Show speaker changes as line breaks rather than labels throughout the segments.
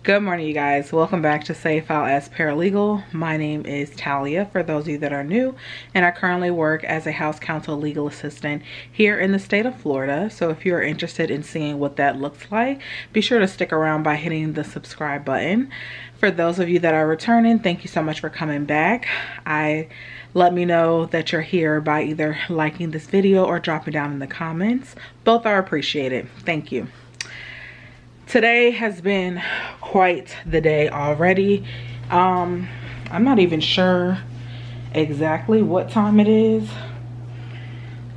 Good morning, you guys. Welcome back to Save File as Paralegal. My name is Talia, for those of you that are new, and I currently work as a house counsel legal assistant here in the state of Florida. So if you're interested in seeing what that looks like, be sure to stick around by hitting the subscribe button. For those of you that are returning, thank you so much for coming back. Let me know that you're here by either liking this video or dropping down in the comments. Both are appreciated. Thank you. Today has been quite the day already. I'm not even sure exactly what time it is.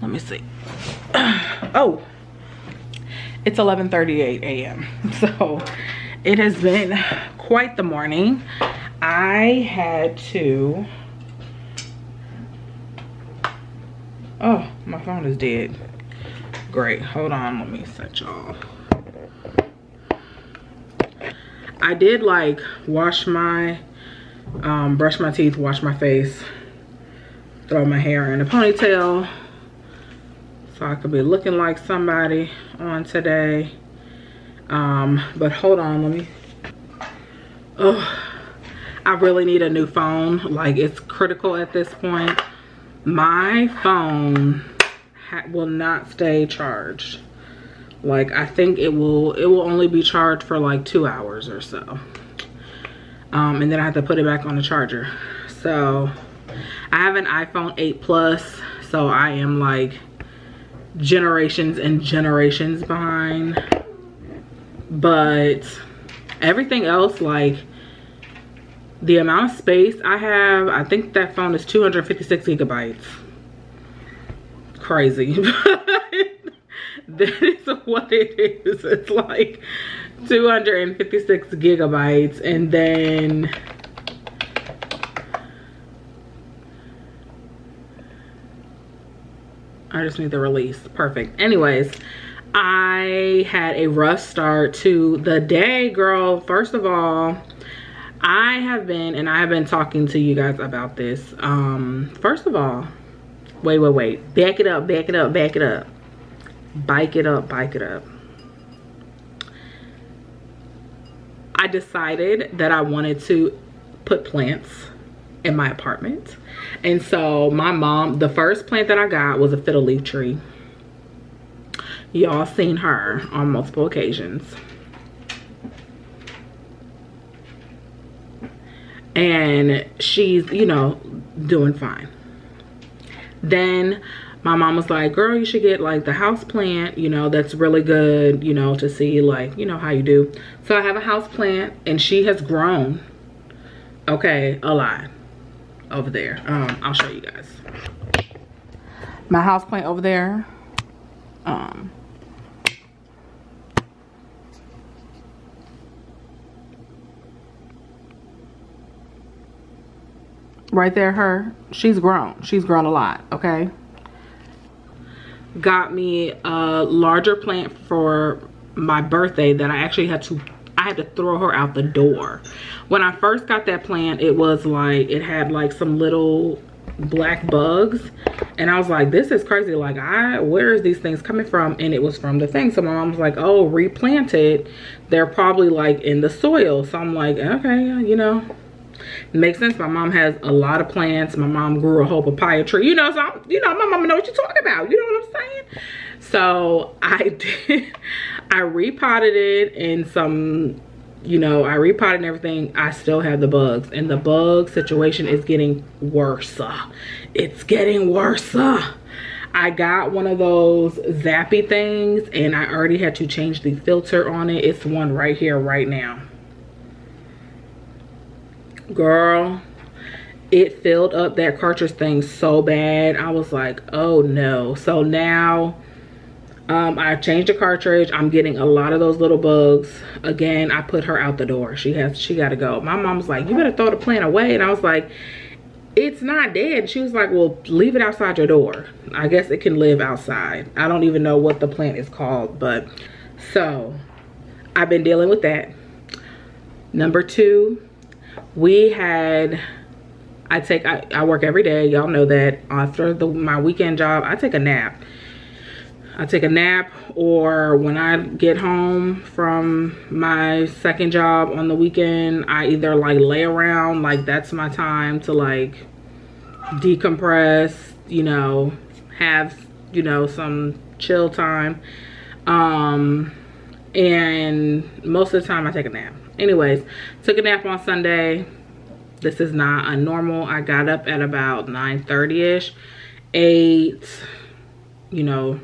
Let me see. Oh, it's 11:38 a.m. So it has been quite the morning. I had to... Oh, my phone is dead. Great. Hold on. Let me set y'all. I did like wash my, brush my teeth, wash my face, throw my hair in a ponytail so I could be looking like somebody on today. But hold on, let me, oh, I really need a new phone. Like, it's critical at this point. My phone will not stay charged. Like, I think it will only be charged for like 2 hours or so. And then I have to put it back on the charger. So I have an iPhone 8 Plus, so I am like generations and generations behind. But everything else, like the amount of space I have, I think that phone is 256 gigabytes. Crazy. That is what it is. It's like 256 gigabytes, and then I just need the release. Perfect. Anyways, I had a rough start to the day, girl. First of all, I have been talking to you guys about this. First of all, wait. Back it up. Bike it up. I decided that I wanted to put plants in my apartment. And so my mom, the first plant that I got was a fiddle leaf tree. Y'all seen her on multiple occasions. And she's, you know, doing fine. Then my mom was like, girl, you should get like the house plant, you know, that's really good, you know, to see like, you know, how you do. So I have a house plant and she has grown, okay, a lot over there. I'll show you guys. My house plant over there. Right there, she's grown a lot, okay? Got me a larger plant for my birthday that I actually had to throw her out the door. When I first got that plant, it was like, it had like some little black bugs, and I was like, this is crazy. Like, where is these things coming from? And it was from the thing. So my mom was like, oh, replant it. They're probably like in the soil. So I'm like, okay, you know, makes sense. My mom has a lot of plants. My mom grew a whole papaya tree, you know, so my mama knows what you're talking about, you know what I'm saying? So I repotted it in some, you know, I repotted and everything. I still have the bugs, and the bug situation is getting worse. It's getting worse. I got one of those zappy things, and I already had to change the filter on it. It's one right here right now. Girl, it filled up that cartridge thing so bad. I was like, oh no. So now I changed the cartridge. I'm getting a lot of those little bugs again. I put her out the door. She got to go. My mom was like, you better throw the plant away. And I was like, it's not dead. She was like, well, leave it outside your door. I guess it can live outside. I don't even know what the plant is called, but so I've been dealing with that. Number two, we had, I work every day, y'all know that. After my weekend job, I take a nap. I take a nap, or when I get home from my second job on the weekend, I either like lay around, like that's my time to like decompress, you know, have, you know, some chill time. And most of the time I take a nap. Anyways, took a nap on Sunday. This is not unnormal. I got up at about 9:30ish, ate, you know,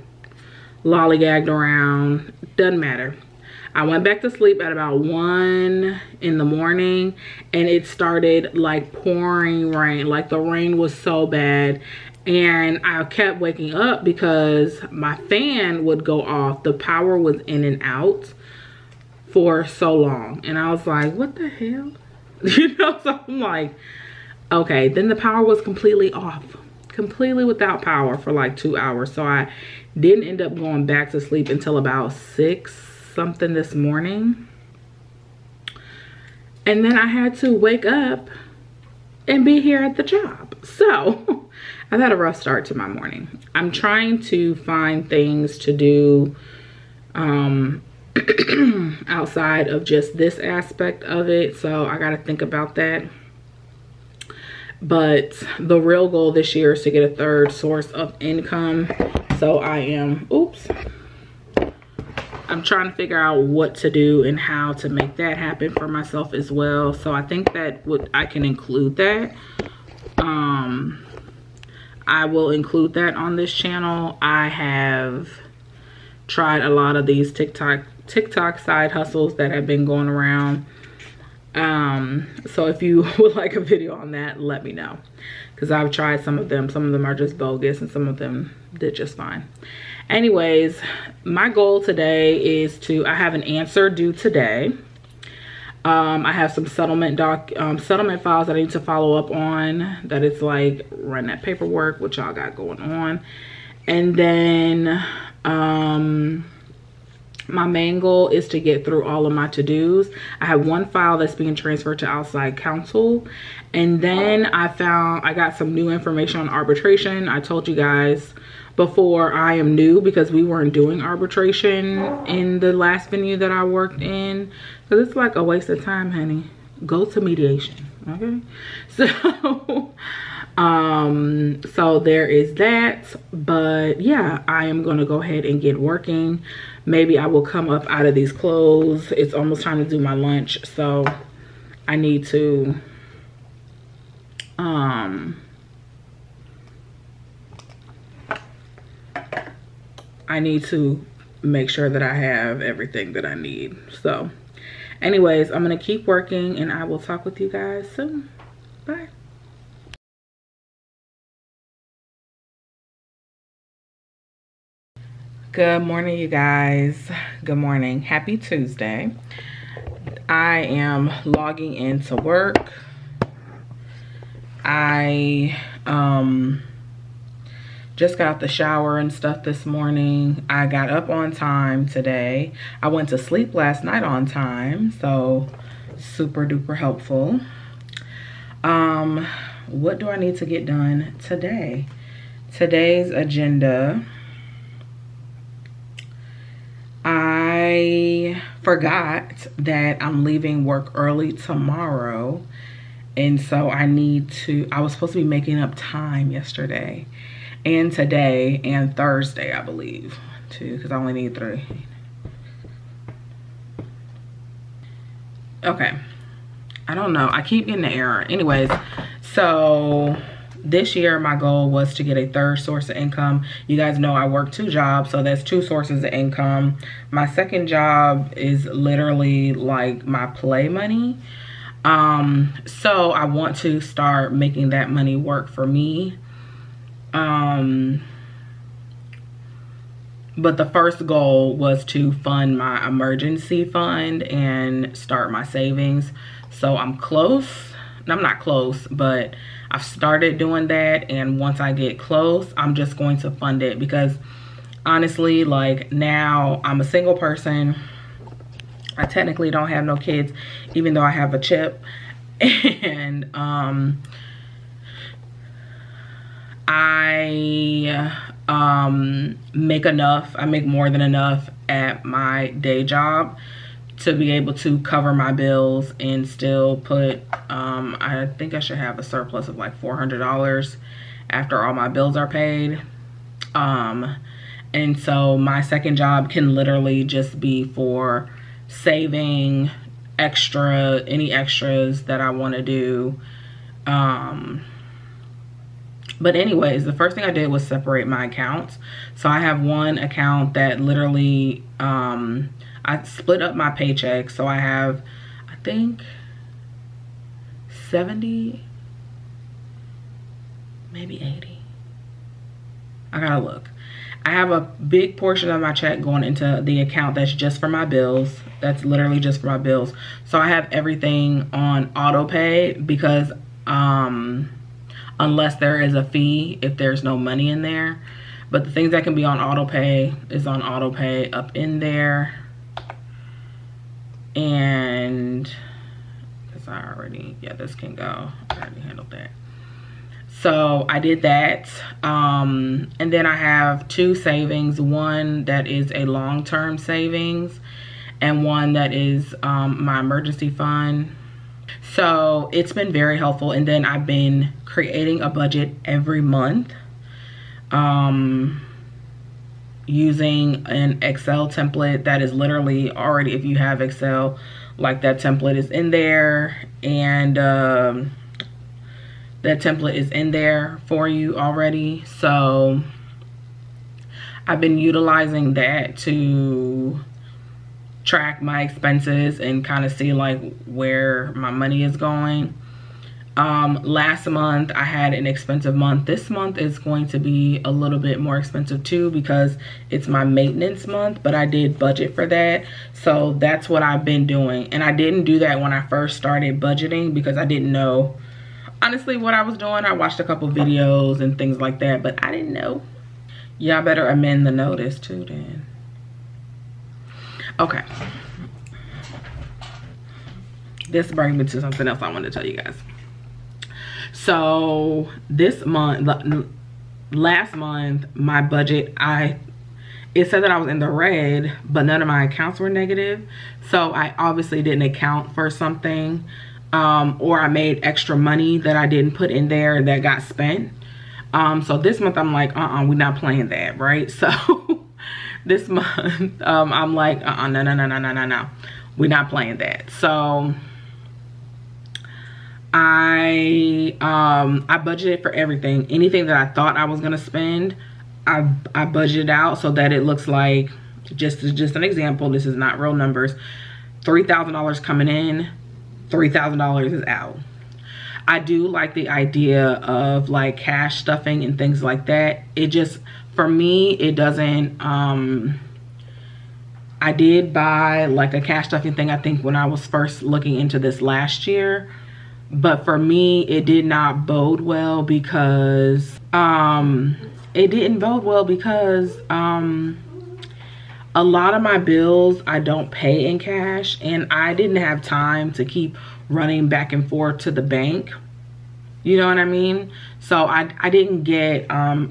lollygagged around, doesn't matter. I went back to sleep at about 1 in the morning, and it started like pouring rain. Like the rain was so bad, and I kept waking up because my fan would go off. The power was in and out for so long, and I was like, what the hell? You know, so I'm like, okay. Then the power was completely off, completely without power for like 2 hours. So I didn't end up going back to sleep until about 6 something this morning. And then I had to wake up and be here at the job. So I've had a rough start to my morning. I'm trying to find things to do outside of just this aspect of it. So I got to think about that. But the real goal this year is to get a third source of income. So I'm trying to figure out what to do and how to make that happen for myself as well. So I think that I can include that. I will include that on this channel. I have tried a lot of these TikTok side hustles that have been going around. So if you would like a video on that, let me know, because I've tried some of them. Some of them are just bogus and some of them did just fine. Anyways, my goal today is I have an answer due today. I have some settlement files that I need to follow up on. That it's like run that paperwork, which y'all got going on. And then my main goal is to get through all of my to-dos. I have one file that's being transferred to outside counsel. And then I got some new information on arbitration. I told you guys before, I am new because we weren't doing arbitration in the last venue that I worked in. Because it's like a waste of time, honey. Go to mediation, okay? So, so there is that. But yeah, I am gonna go ahead and get working. Maybe I will come up out of these clothes. It's almost time to do my lunch, so I need to make sure that I have everything that I need. So anyways, I'm gonna keep working and I will talk with you guys soon. Bye. Good morning, you guys. Good morning. Happy Tuesday. I am logging into work. I just got out the shower and stuff this morning. I got up on time today. I went to sleep last night on time, so super duper helpful. What do I need to get done today? Today's agenda. I forgot that I'm leaving work early tomorrow, and so I was supposed to be making up time yesterday and today and Thursday, I believe, too, because I only need 3. Okay, I don't know, I keep getting the error. Anyways, so this year my goal was to get a third source of income. You guys know I work 2 jobs, so that's 2 sources of income. My second job is literally like my play money. So I want to start making that money work for me. But the first goal was to fund my emergency fund and start my savings. So I'm close. I'm not close, but I've started doing that, and once I get close, I'm just going to fund it, because honestly, like, now I'm a single person. I technically don't have no kids, even though I have a chip, and I make enough. I make more than enough at my day job to be able to cover my bills and still put, I think I should have a surplus of like $400 after all my bills are paid. And so my second job can literally just be for saving any extras that I want to do. But anyways, the first thing I did was separate my accounts. So I have one account that literally, I split up my paycheck. So I have, I think 70, maybe 80. I gotta look. I have a big portion of my check going into the account that's just for my bills. That's literally just for my bills. So I have everything on auto pay because unless there is a fee, if there's no money in there. But the things that can be on auto pay is on auto pay up in there. And because I already, yeah, this can go. I already handled that. So I did that. And then I have two savings, one that is a long-term savings and one that is my emergency fund. So it's been very helpful. And then I've been creating a budget every month using an Excel template that is literally already, if you have Excel, like that template is in there, and that template is in there for you already. So I've been utilizing that to track my expenses and kind of see like where my money is going. Last month I had an expensive month. This month is going to be a little bit more expensive too because it's my maintenance month, but I did budget for that. So that's what I've been doing. And I didn't do that when I first started budgeting because I didn't know honestly what I was doing. I watched a couple videos and things like that, but I didn't know. Y'all better amend the notice too then. Okay. This brings me to something else I wanted to tell you guys. So this month, last month, my budget, it said that I was in the red, but none of my accounts were negative. So I obviously didn't account for something. Or I made extra money that I didn't put in there that got spent. So this month I'm like, we're not playing that, right? So this month I'm like, no, we're not playing that. So I budgeted for everything. Anything that I thought I was gonna spend, I budgeted out so that it looks like, just an example, this is not real numbers, $3,000 coming in, $3,000 is out. I do like the idea of like cash stuffing and things like that. It just, for me, it doesn't, I did buy like a cash stuffing thing, I think when I was first looking into this last year. But for me, it did not bode well because, it didn't bode well because, a lot of my bills I don't pay in cash, and I didn't have time to keep running back and forth to the bank. You know what I mean? So I didn't get, I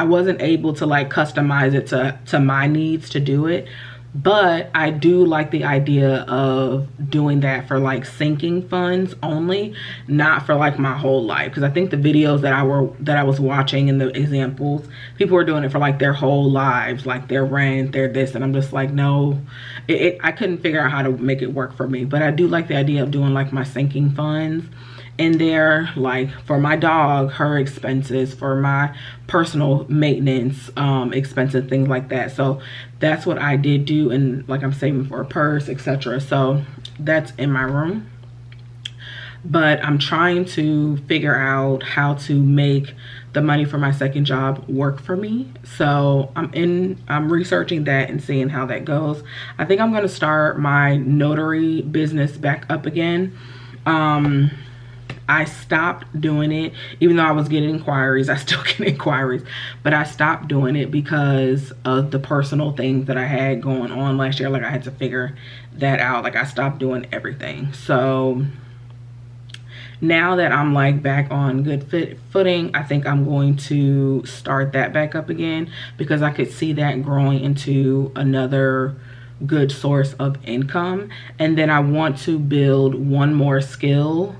wasn't able to like customize it to my needs to do it. But I do like the idea of doing that for like sinking funds only, not for like my whole life. Because I think the videos that I was watching and the examples, people were doing it for like their whole lives, like their rent, their this, and I'm just like, no, I couldn't figure out how to make it work for me. But I do like the idea of doing like my sinking funds in there, like for my dog, her expenses, for my personal maintenance expenses, things like that. So that's what I did do, and like I'm saving for a purse, etc. So that's in my room. But I'm trying to figure out how to make the money for my second job work for me. So I'm researching that and seeing how that goes. I think I'm going to start my notary business back up again. I stopped doing it, even though I was getting inquiries. I still get inquiries, but I stopped doing it because of the personal things that I had going on last year. Like I had to figure that out. Like I stopped doing everything. So now that I'm like back on good footing, I think I'm going to start that back up again, because I could see that growing into another good source of income. And then I want to build one more skill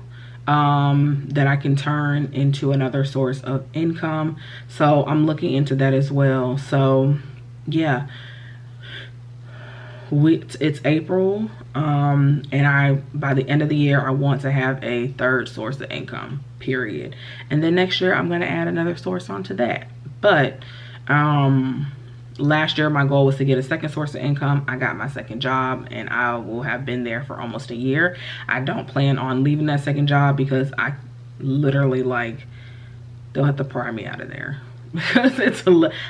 that I can turn into another source of income. So I'm looking into that as well. So yeah, it's April, and by the end of the year I want to have a third source of income, period. And then next year I'm going to add another source onto that. But last year my goal was to get a second source of income. I got my second job, and I will have been there for almost a year. I don't plan on leaving that second job, because I literally, like, they'll have to pry me out of there, because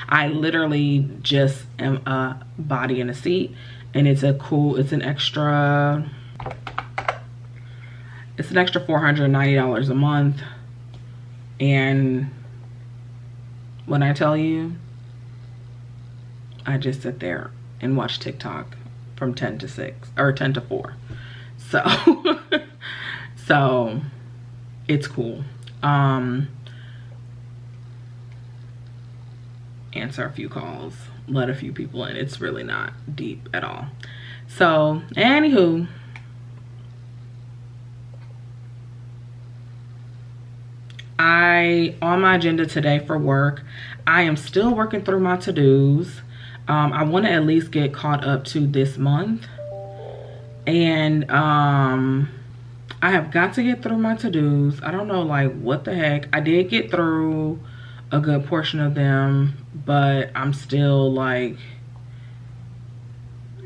I literally just am a body in a seat. And it's an extra $490 a month. And when I tell you, I just sit there and watch TikTok from 10 to 6 or 10 to 4. So, so it's cool. Answer a few calls, let a few people in. It's really not deep at all. So anywho, on my agenda today for work, I am still working through my to-dos. I want to at least get caught up to this month, and I have got to get through my to-dos. I don't know, like, what the heck. I did get through a good portion of them, but I'm still, like,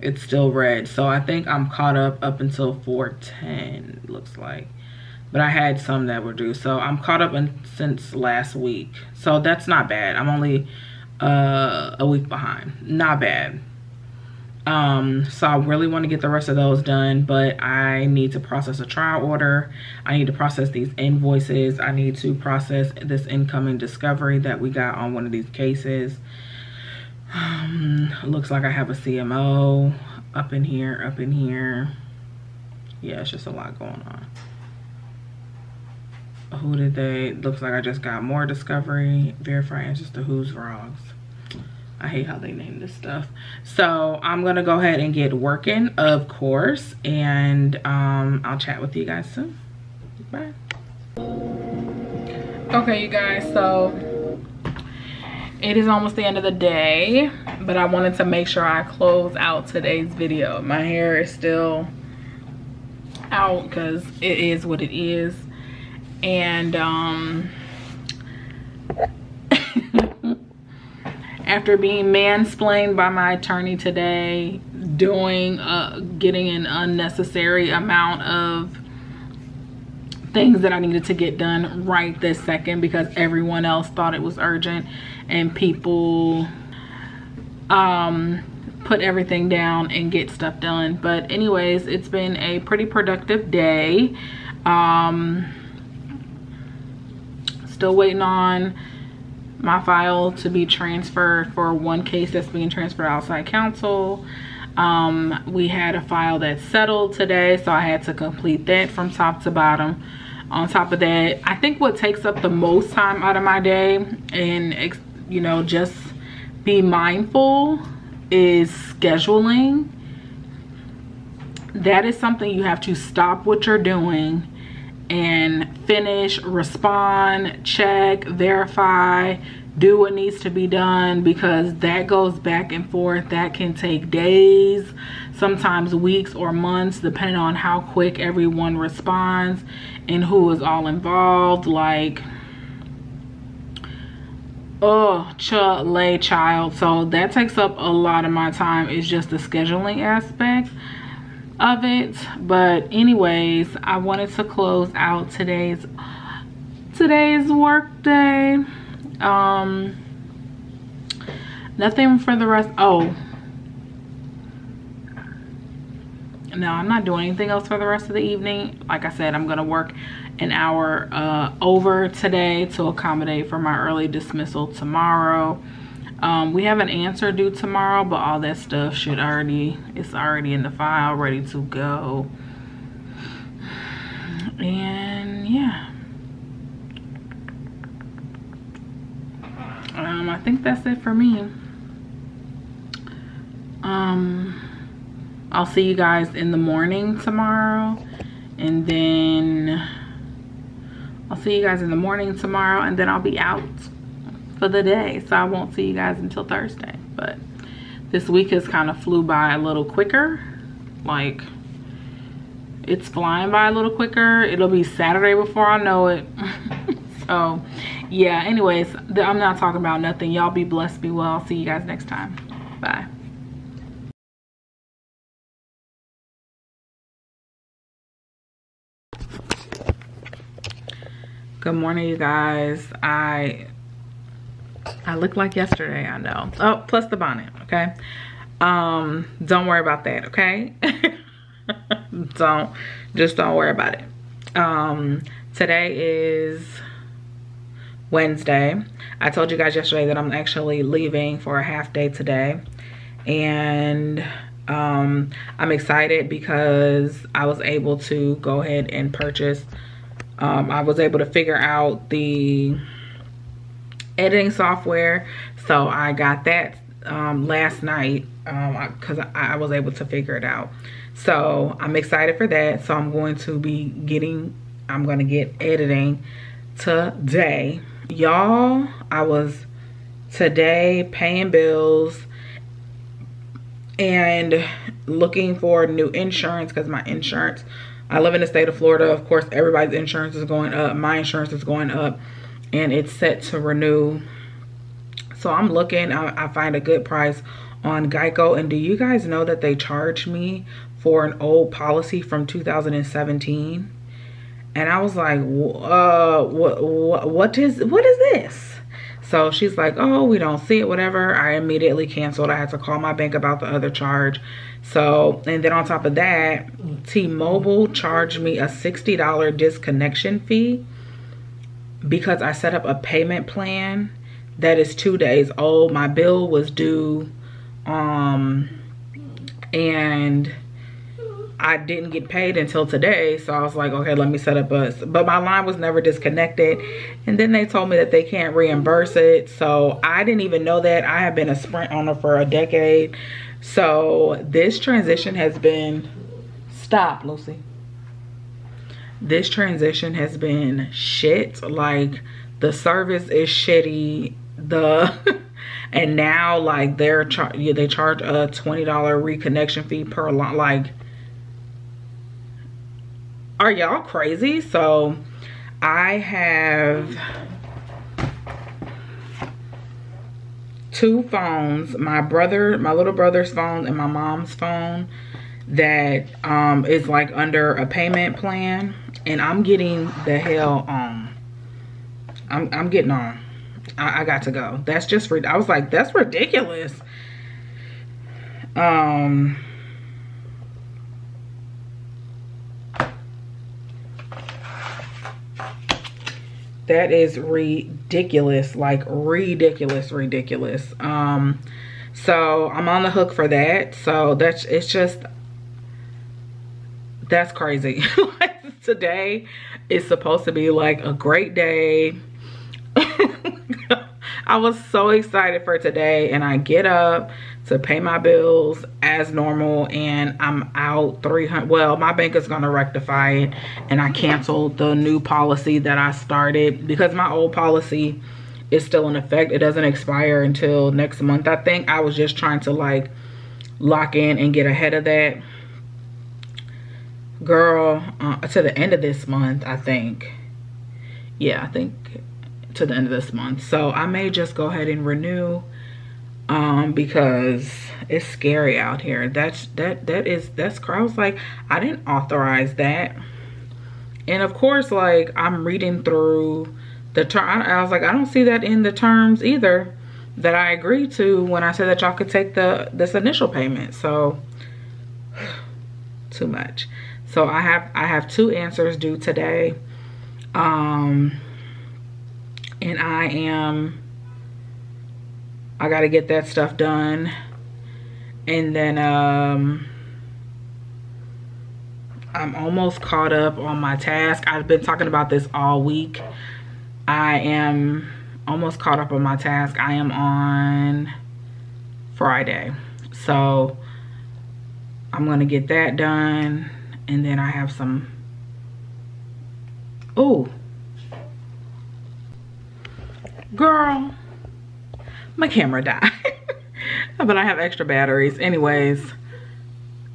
it's still red. So I think I'm caught up until 4:10, looks like. But I had some that were due, so I'm caught up since last week. So that's not bad. I'm only a week behind. Not bad. So I really want to get the rest of those done, but I need to process a trial order. I need to process these invoices. I need to process this incoming discovery that we got on one of these cases. Looks like I have a CMO up in here. Yeah, it's just a lot going on. Looks like I just got more discovery. Verify answers to who's wrongs. I hate how they name this stuff. So I'm gonna go ahead and get working, of course, and I'll chat with you guys soon. Bye. Okay, you guys, so it is almost the end of the day, but I wanted to make sure I close out today's video. My hair is still out because it is what it is. And after being mansplained by my attorney today, getting an unnecessary amount of things that I needed to get done right this second, because everyone else thought it was urgent, and people put everything down and get stuff done. But anyways, it's been a pretty productive day. Still waiting on my file to be transferred for one case that's being transferred outside counsel. We had a file that settled today, so I had to complete that from top to bottom. On top of that, I think what takes up the most time out of my day, and you know, just be mindful, is scheduling. That is something you have to stop what you're doing and finish, respond, check, verify, do what needs to be done, because that goes back and forth. That can take days, sometimes weeks or months, depending on how quick everyone responds and who is all involved. Like, oh, child. So that takes up a lot of my time. It's just the scheduling aspect of it. But anyways, I wanted to close out today's work day. Nothing for the rest. Oh no, I'm not doing anything else for the rest of the evening. Like I said, I'm gonna work an hour over today to accommodate for my early dismissal tomorrow. We have an answer due tomorrow, but all that stuff it's already in the file, ready to go. And yeah, I think that's it for me. I'll see you guys in the morning tomorrow, and then I'll see you guys in the morning tomorrow, and then I'll be out for the day, so I won't see you guys until Thursday. But this week has kind of flew by a little quicker. Like, it's flying by a little quicker. It'll be Saturday before I know it. So yeah, anyways, I'm not talking about nothing. Y'all be blessed, be well. I'll see you guys next time. Bye. Good morning, you guys. I look like yesterday, I know. Oh, plus the bonnet, okay? Don't worry about that, okay? Just don't worry about it. Today is Wednesday. I told you guys yesterday that I'm actually leaving for a half day today, and I'm excited because I was able to go ahead and purchase. I was able to figure out the editing software, so I got that last night because I was able to figure it out. So I'm excited for that. So I'm going to get editing today. Y'all, I was today paying bills and looking for new insurance because my insurance, I live in the state of Florida. Of course, everybody's insurance is going up. My insurance is going up, and it's set to renew. So I'm looking, I find a good price on Geico. And do you guys know that they charged me for an old policy from 2017? And I was like, what is this? So she's like, oh, we don't see it, whatever. I immediately canceled. I had to call my bank about the other charge. So, and then on top of that, T-Mobile charged me a $60 disconnection fee because I set up a payment plan that is 2 days old. My bill was due, and I didn't get paid until today. So I was like, okay, let me set up but my line was never disconnected. And then they told me that they can't reimburse it. So I didn't even know that. I have been a Sprint owner for a decade. So this transition has been, stop, Lucy. This transition has been shit. Like, the service is shitty. And now, like, they charge a $20 reconnection fee per line. Like, are y'all crazy? So I have 2 phones, my little brother's phone and my mom's phone, that is like under a payment plan, and I'm getting the hell on. I'm getting on. I got to go. That's just I was like, that's ridiculous. That is ridiculous, like ridiculous. So I'm on the hook for that. So that's crazy. Like, today is supposed to be like a great day. I was so excited for today, and I get up to pay my bills as normal, and I'm out $300. Well, my bank is gonna rectify it, and I canceled the new policy that I started because my old policy is still in effect. It doesn't expire until next month, I think. I was just trying to like lock in and get ahead of that, girl. To the end of this month, I think. Yeah, I think to the end of this month. So I may just go ahead and renew, because it's scary out here. That's I was like, I didn't authorize that. And of course, like, I'm reading through the term. I was like, I don't see that in the terms either that I agreed to when I said that y'all could take this initial payment. So too much. So I have 2 answers due today. And I gotta get that stuff done. And then I'm almost caught up on my task. I've been talking about this all week. I am almost caught up on my task. I am on Friday. So I'm gonna get that done. And then I have some, oh, girl, my camera died. But I have extra batteries. Anyways,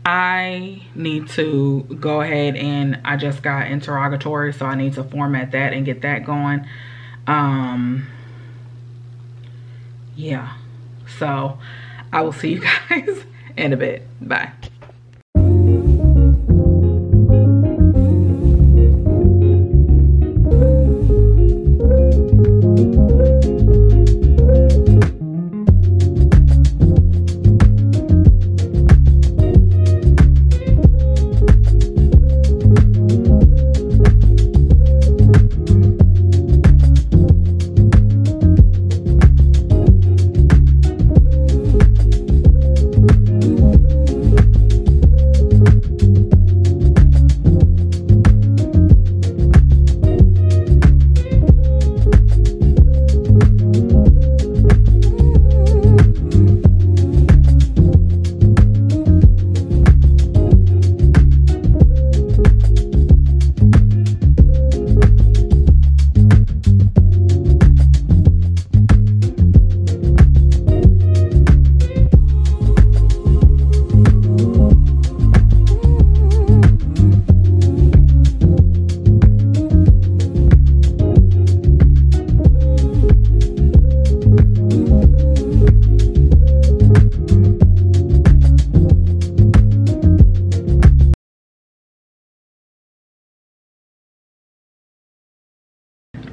I need to go ahead and I just got interrogatory, so I need to format that and get that going. Yeah, so I will see you guys in a bit. Bye.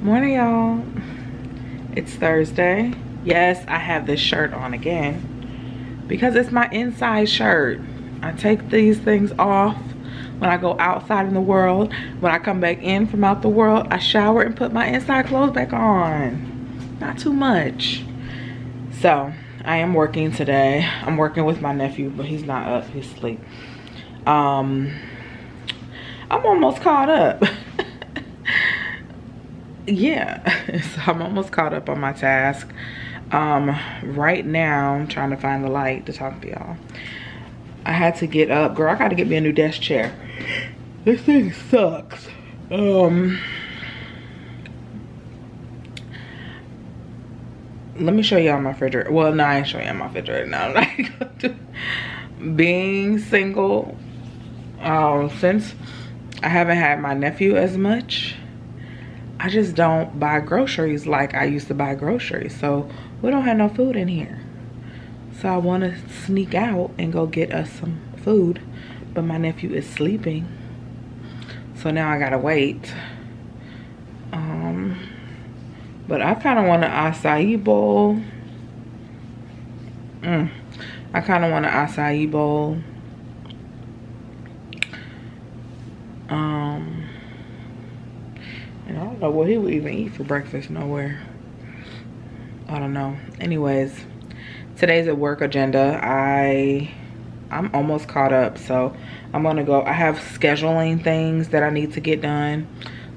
Morning, y'all. It's Thursday. Yes, I have this shirt on again because it's my inside shirt. I take these things off when I go outside in the world. When I come back in from out the world, I shower and put my inside clothes back on. Not too much. So I am working today. I'm working with my nephew, but he's not up, he's asleep. I'm almost caught up. Yeah, so I'm almost caught up on my task. Right now I'm trying to find the light to talk to y'all. I had to get up. Girl, I gotta get me a new desk chair. This thing sucks. Let me show y'all my refrigerator. Well, no, I ain't showing y'all my refrigerator now. Like, being single, since I haven't had my nephew as much, I just don't buy groceries like I used to buy groceries. So we don't have no food in here. So I want to sneak out and go get us some food. But my nephew is sleeping. So now I gotta wait. But I kind of want an acai bowl. I kind of want an acai bowl. And I don't know what he would even eat for breakfast nowhere. I don't know. Anyways, today's a work agenda. I'm almost caught up, so I'm gonna go. I have scheduling things that I need to get done,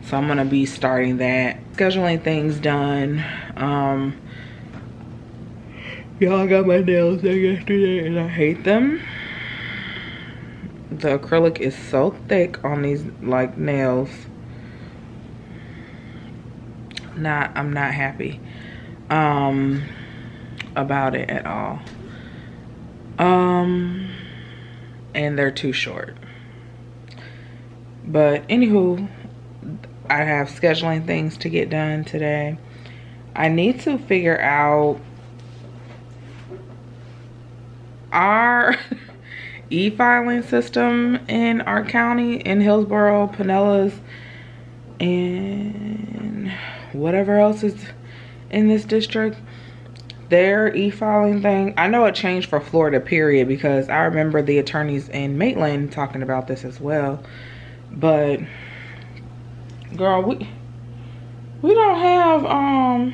so I'm gonna be starting that. Scheduling things done. Y'all, got my nails done yesterday and I hate them. The acrylic is so thick on these like nails. I'm not happy about it at all. And they're too short. But anywho, I have scheduling things to get done today. I need to figure out our e-filing system in our county, in Hillsborough, Pinellas, and whatever else is in this district. Their e-filing thing, I know it changed for Florida, period, because I remember the attorneys in Maitland talking about this as well. But girl, we don't have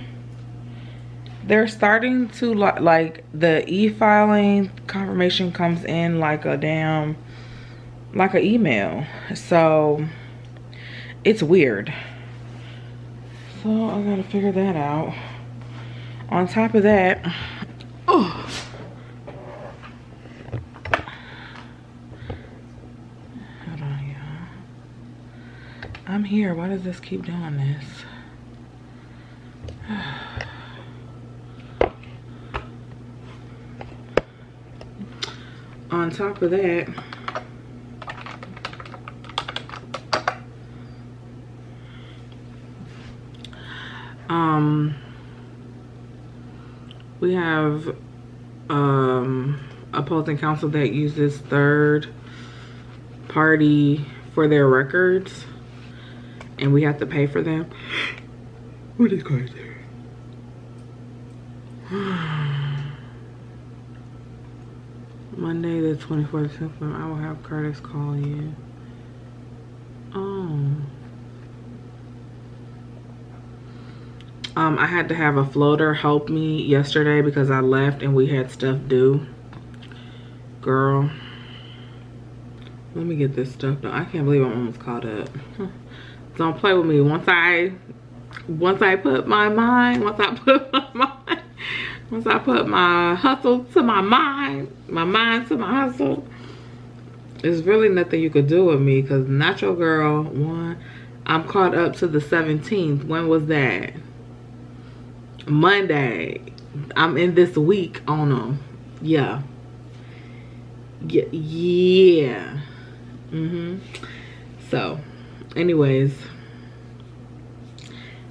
they're starting to like the e-filing confirmation comes in like a damn like an email. So it's weird. So I gotta figure that out. On top of that, oh, hold on, y'all. I'm here. Why does this keep doing this? On top of that, we have opposing counsel that uses third party for their records, and we have to pay for them. What is going there? Monday the 24th, I will have Curtis call you. Oh. I had to have a floater help me yesterday because I left and we had stuff due. Girl, let me get this stuff done. I can't believe I'm almost caught up. Don't play with me. Once I put my hustle to my mind to my hustle, there's really nothing you could do with me, because not your girl. One, I'm caught up to the 17th. When was that? Monday. I'm in this week on them. Yeah. So anyways,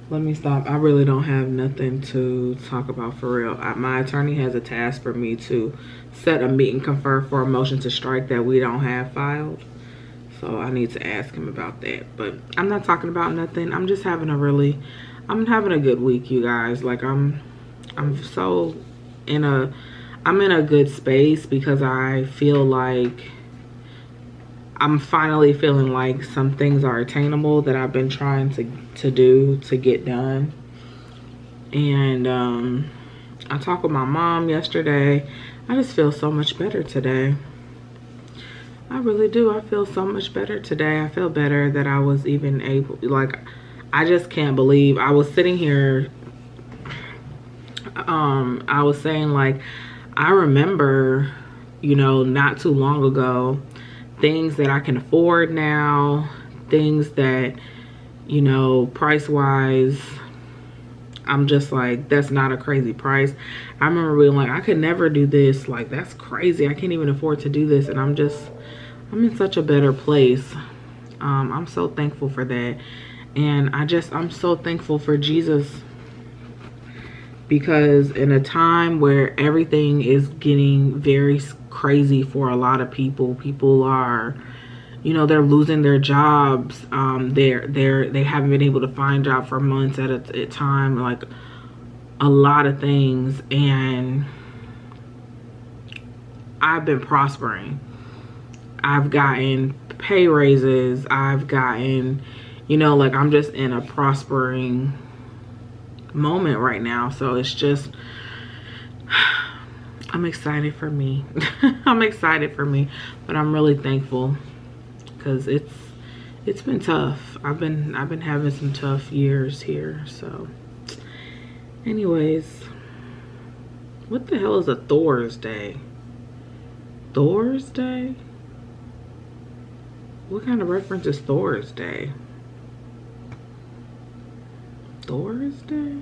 let me stop. I really don't have nothing to talk about for real. My attorney has a task for me to set a meet and confer for a motion to strike that we don't have filed. So I need to ask him about that. But I'm not talking about nothing. I'm just having I'm having a good week, you guys. Like I'm in a good space because I feel like I'm finally feeling like some things are attainable that I've been trying to do to get done. And I talked with my mom yesterday. I just feel so much better today. I really do. I feel so much better today. I feel better that I was even able, like, I just can't believe. I was sitting here, I was saying, like, I remember, you know, not too long ago, things that I can afford now, things that, you know, price-wise, I'm just like, that's not a crazy price. I remember being like, I could never do this. Like, that's crazy. I can't even afford to do this. And I'm in such a better place. I'm so thankful for that. And I'm so thankful for Jesus, because in a time where everything is getting very crazy for a lot of people are, you know, they're losing their jobs. They haven't been able to find a job for months at a time, like a lot of things. And I've been prospering. I've gotten pay raises. I've gotten, you know, like, I'm just in a prospering moment right now. So it's just, I'm excited for me. I'm excited for me, but I'm really thankful, because it's been tough. I've been having some tough years here. So anyways, what the hell is a Thor's Day? Thor's Day? What kind of reference is Thor's Day? Thor's Day?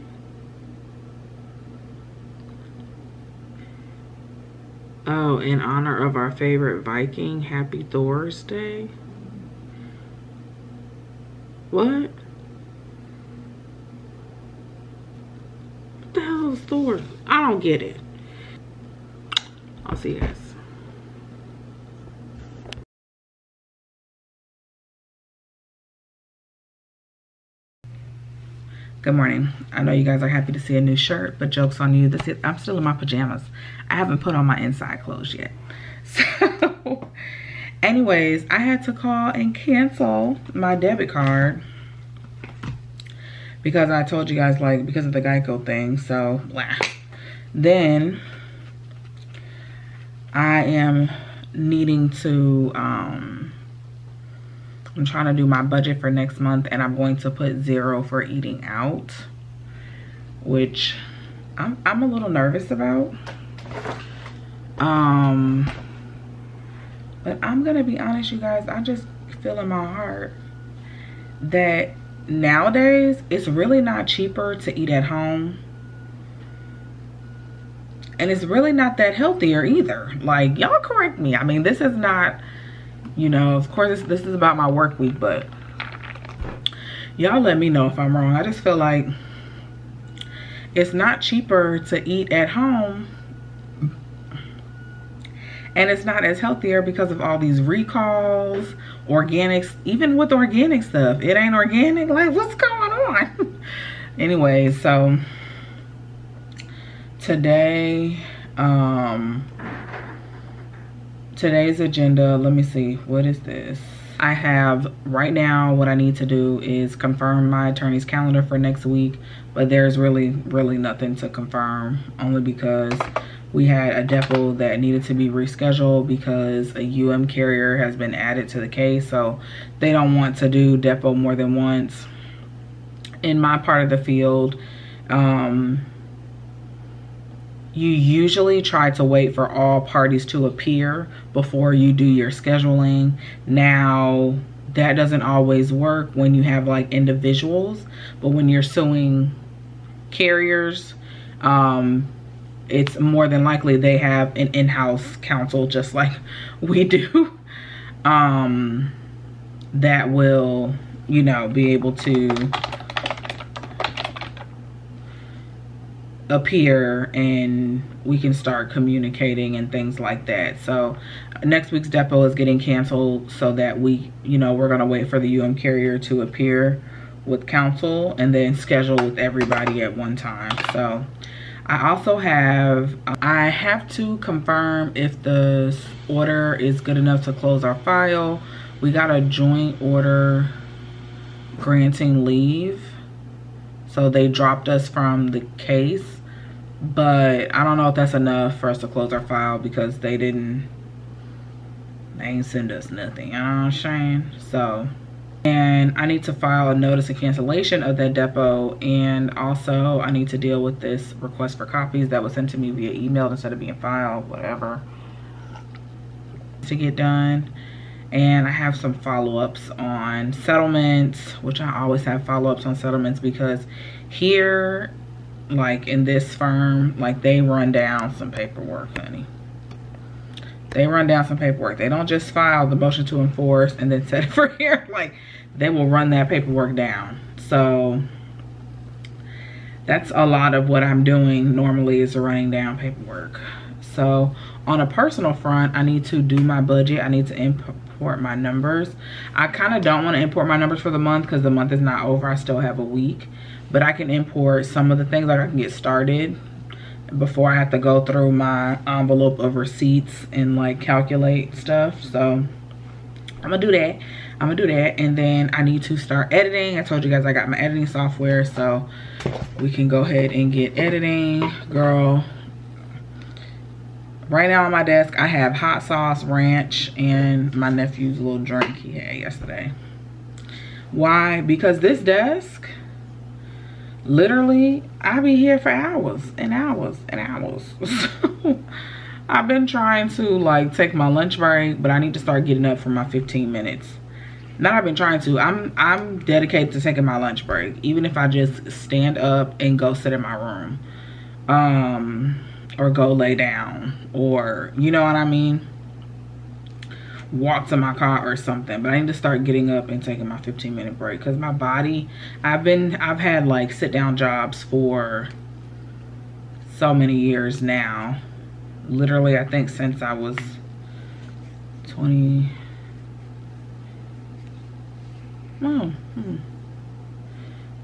Oh, in honor of our favorite Viking, happy Thor's Day? What? What the hell is Thor? I don't get it. I'll see you guys. Good morning. I know you guys are happy to see a new shirt, but joke's on you. I'm still in my pajamas. I haven't put on my inside clothes yet. So anyways, I had to call and cancel my debit card because I told you guys, like, because of the Geico thing. So then I am needing to I'm trying to do my budget for next month, and I'm going to put 0 for eating out, which I'm a little nervous about. But I'm gonna be honest, you guys, I just feel in my heart that nowadays it's really not cheaper to eat at home, and it's really not that healthier either. Like, y'all correct me. I mean, this is not, you know, of course this is about my work week, but y'all let me know if I'm wrong. I just feel like it's not cheaper to eat at home, and it's not as healthier because of all these recalls, organics. Even with organic stuff, it ain't organic. Like, what's going on? Anyway, so today, today's agenda, let me see, what is this? I have right now, what I need to do is confirm my attorney's calendar for next week, but there's really nothing to confirm, only because we had a depot that needed to be rescheduled because a UM carrier has been added to the case, so they don't want to do depot more than once. In my part of the field, you usually try to wait for all parties to appear before you do your scheduling. Now, that doesn't always work when you have like individuals, but when you're suing carriers, it's more than likely they have an in-house counsel, just like we do, that will, you know, be able to appear, and we can start communicating and things like that. So next week's depot is getting canceled so that we, you know, we're gonna wait for the UM carrier to appear with counsel and then schedule with everybody at one time. So I also have, I have to confirm if the order is good enough to close our file. We got a joint order granting leave, so they dropped us from the case, but I don't know if that's enough for us to close our file because they ain't send us nothing, you know what I'm saying? So, and I need to file a notice of cancellation of that depot, and also I need to deal with this request for copies that was sent to me via email instead of being filed, whatever, to get done. And I have some follow-ups on settlements, which I always have follow-ups on settlements because here, like in this firm, like they run down some paperwork, honey. They run down some paperwork. They don't just file the motion to enforce and then set it for here. Like, they will run that paperwork down. So that's a lot of what I'm doing normally, is running down paperwork. So on a personal front, I need to do my budget. I need to import my numbers. I kind of don't want to import my numbers for the month because the month is not over. I still have a week, but I can import some of the things, like I can get started before I have to go through my envelope of receipts and like calculate stuff. So I'm gonna do that. And then I need to start editing. I told you guys I got my editing software, so we can go ahead and get editing. Girl, right now on my desk I have hot sauce, ranch, and my nephew's little drink he had yesterday. Why? Because this desk, literally, I be here for hours and hours and hours. So I've been trying to like take my lunch break, but I need to start getting up for my 15 minutes. Not I've been trying to, I'm dedicated to taking my lunch break, even if I just stand up and go sit in my room, or go lay down, or you know what I mean, walk to my car or something. But I need to start getting up and taking my 15-minute break because my body, I've had like sit down jobs for so many years now. Literally, I think since I was 20.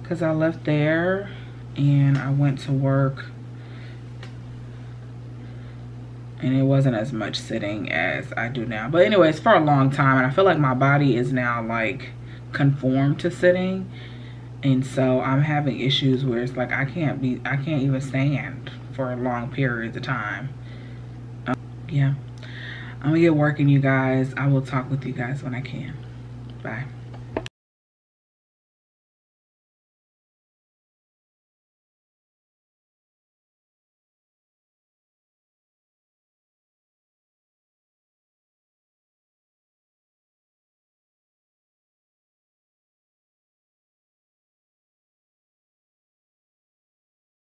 Because I left there and I went to work, and it wasn't as much sitting as I do now. But anyways, for a long time, and I feel like my body is now like conformed to sitting, and so I'm having issues where it's like I can't even stand for long periods of time. Yeah, I'm gonna get working, you guys. I will talk with you guys when I can. Bye.